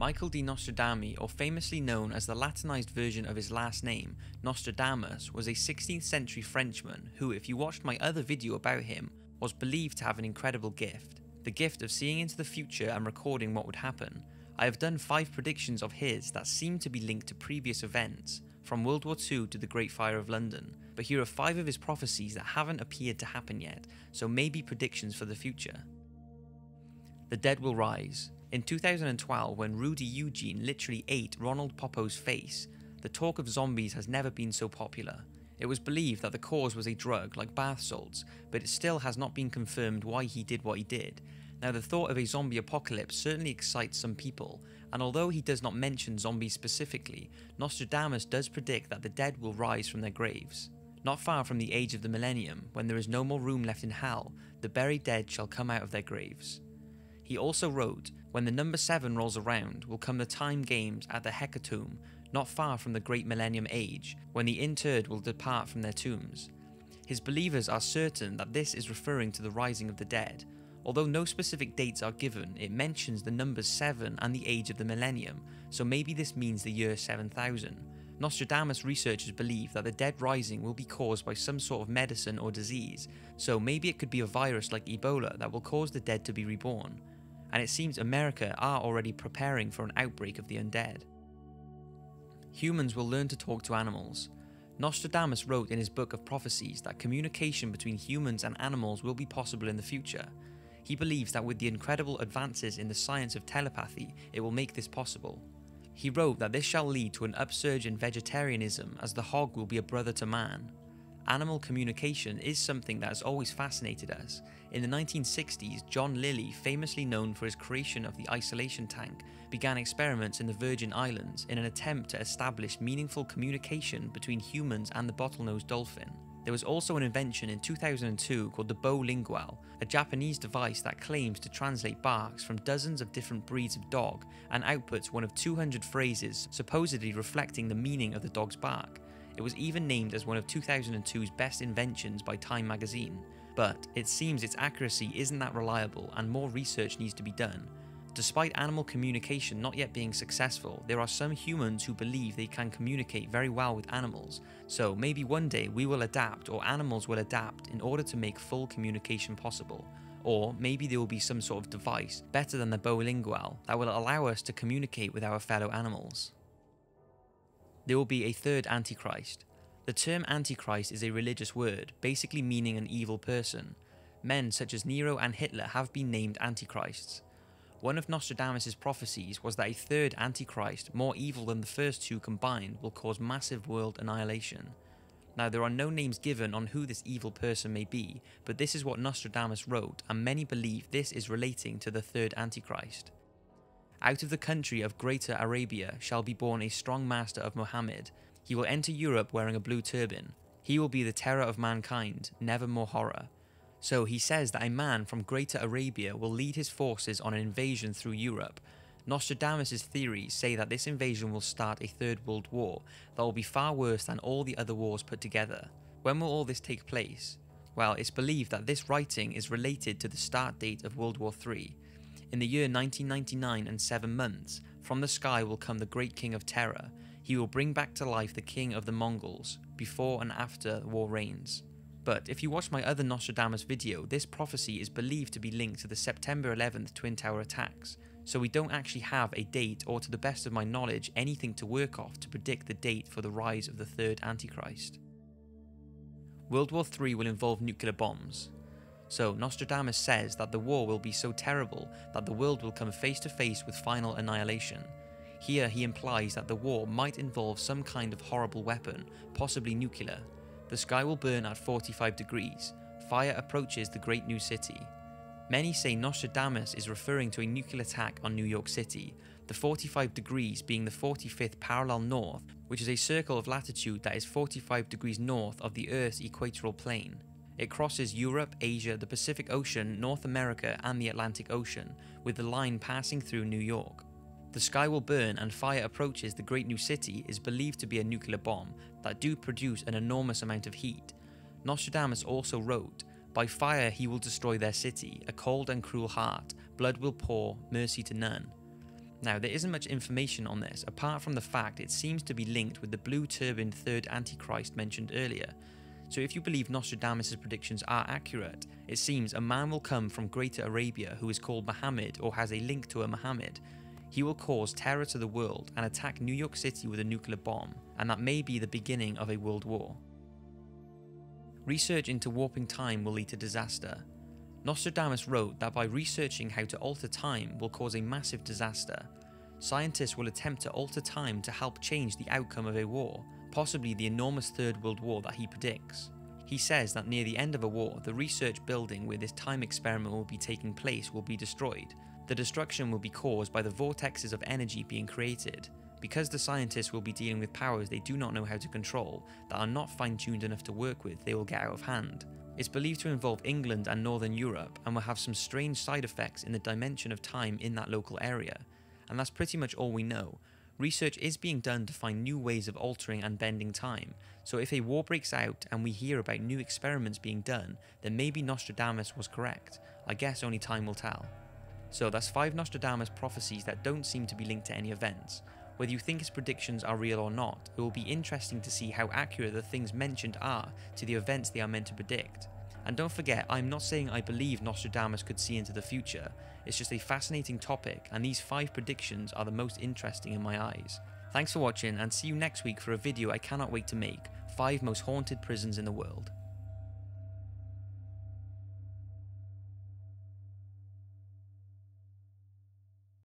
Michel De Nostradamus, or famously known as the Latinized version of his last name, Nostradamus, was a 16th century Frenchman who, if you watched my other video about him, was believed to have an incredible gift. The gift of seeing into the future and recording what would happen. I have done 5 predictions of his that seem to be linked to previous events, from World War II to the Great Fire of London, but here are 5 of his prophecies that haven't appeared to happen yet, so maybe predictions for the future. The dead will rise. In 2012, when Rudy Eugene literally ate Ronald Popo's face, the talk of zombies has never been so popular. It was believed that the cause was a drug like bath salts, but it still has not been confirmed why he did what he did. Now, the thought of a zombie apocalypse certainly excites some people, and although he does not mention zombies specifically, Nostradamus does predict that the dead will rise from their graves. Not far from the age of the millennium, when there is no more room left in hell, the buried dead shall come out of their graves. He also wrote, when the number 7 rolls around, will come the time games at the hecatomb, not far from the great millennium age, when the interred will depart from their tombs. His believers are certain that this is referring to the rising of the dead. Although no specific dates are given, it mentions the numbers 7 and the age of the millennium, so maybe this means the year 7000. Nostradamus researchers believe that the dead rising will be caused by some sort of medicine or disease, so maybe it could be a virus like Ebola that will cause the dead to be reborn. And it seems America are already preparing for an outbreak of the undead. Humans will learn to talk to animals. Nostradamus wrote in his book of prophecies that communication between humans and animals will be possible in the future. He believes that with the incredible advances in the science of telepathy, it will make this possible. He wrote that this shall lead to an upsurge in vegetarianism, as the hog will be a brother to man. Animal communication is something that has always fascinated us. In the 1960s, John Lilly, famously known for his creation of the isolation tank, began experiments in the Virgin Islands in an attempt to establish meaningful communication between humans and the bottlenose dolphin. There was also an invention in 2002 called the bow lingual, a Japanese device that claims to translate barks from dozens of different breeds of dog and outputs one of 200 phrases supposedly reflecting the meaning of the dog's bark. It was even named as one of 2002's best inventions by Time magazine. But it seems its accuracy isn't that reliable and more research needs to be done. Despite animal communication not yet being successful, there are some humans who believe they can communicate very well with animals, so maybe one day we will adapt or animals will adapt in order to make full communication possible. Or maybe there will be some sort of device, better than the bow lingual, that will allow us to communicate with our fellow animals. There will be a third Antichrist. The term Antichrist is a religious word, basically meaning an evil person. Men such as Nero and Hitler have been named Antichrists. One of Nostradamus' prophecies was that a third Antichrist, more evil than the first 2 combined, will cause massive world annihilation. Now, there are no names given on who this evil person may be, but this is what Nostradamus wrote, and many believe this is relating to the third Antichrist. Out of the country of Greater Arabia shall be born a strong master of Mohammed. He will enter Europe wearing a blue turban. He will be the terror of mankind, never more horror. So he says that a man from Greater Arabia will lead his forces on an invasion through Europe. Nostradamus' theories say that this invasion will start a third world war that will be far worse than all the other wars put together. When will all this take place? Well, it's believed that this writing is related to the start date of World War III. In the year 1999 and 7 months, from the sky will come the great king of terror. He will bring back to life the king of the Mongols, before and after the war reigns. But if you watch my other Nostradamus video, this prophecy is believed to be linked to the September 11th Twin Tower attacks, so we don't actually have a date or, to the best of my knowledge, anything to work off to predict the date for the rise of the third Antichrist. World War III will involve nuclear bombs. So Nostradamus says that the war will be so terrible that the world will come face to face with final annihilation. Here he implies that the war might involve some kind of horrible weapon, possibly nuclear. The sky will burn at 45 degrees. Fire approaches the great new city. Many say Nostradamus is referring to a nuclear attack on New York City, the 45 degrees being the 45th parallel north, which is a circle of latitude that is 45 degrees north of the Earth's equatorial plane. It crosses Europe, Asia, the Pacific Ocean, North America and the Atlantic Ocean, with the line passing through New York. The sky will burn and fire approaches the great new city is believed to be a nuclear bomb that do produce an enormous amount of heat. Nostradamus also wrote, "By fire he will destroy their city, a cold and cruel heart, blood will pour, mercy to none." Now, there isn't much information on this apart from the fact it seems to be linked with the blue turbaned Third Antichrist mentioned earlier. So if you believe Nostradamus' predictions are accurate, it seems a man will come from Greater Arabia who is called Muhammad or has a link to a Muhammad. He will cause terror to the world and attack New York City with a nuclear bomb, and that may be the beginning of a world war. Research into warping time will lead to disaster. Nostradamus wrote that by researching how to alter time will cause a massive disaster. Scientists will attempt to alter time to help change the outcome of a war, possibly the enormous Third World War that he predicts. He says that near the end of a war, the research building where this time experiment will be taking place will be destroyed. The destruction will be caused by the vortexes of energy being created. Because the scientists will be dealing with powers they do not know how to control, that are not fine-tuned enough to work with, they will get out of hand. It's believed to involve England and Northern Europe and will have some strange side effects in the dimension of time in that local area. And that's pretty much all we know. Research is being done to find new ways of altering and bending time, so if a war breaks out and we hear about new experiments being done, then maybe Nostradamus was correct. I guess only time will tell. So that's 5 Nostradamus prophecies that don't seem to be linked to any events. Whether you think his predictions are real or not, it will be interesting to see how accurate the things mentioned are to the events they are meant to predict. And don't forget, I'm not saying I believe Nostradamus could see into the future, it's just a fascinating topic, and these 5 predictions are the most interesting in my eyes. Thanks for watching, and see you next week for a video I cannot wait to make, 5 most haunted prisons in the world.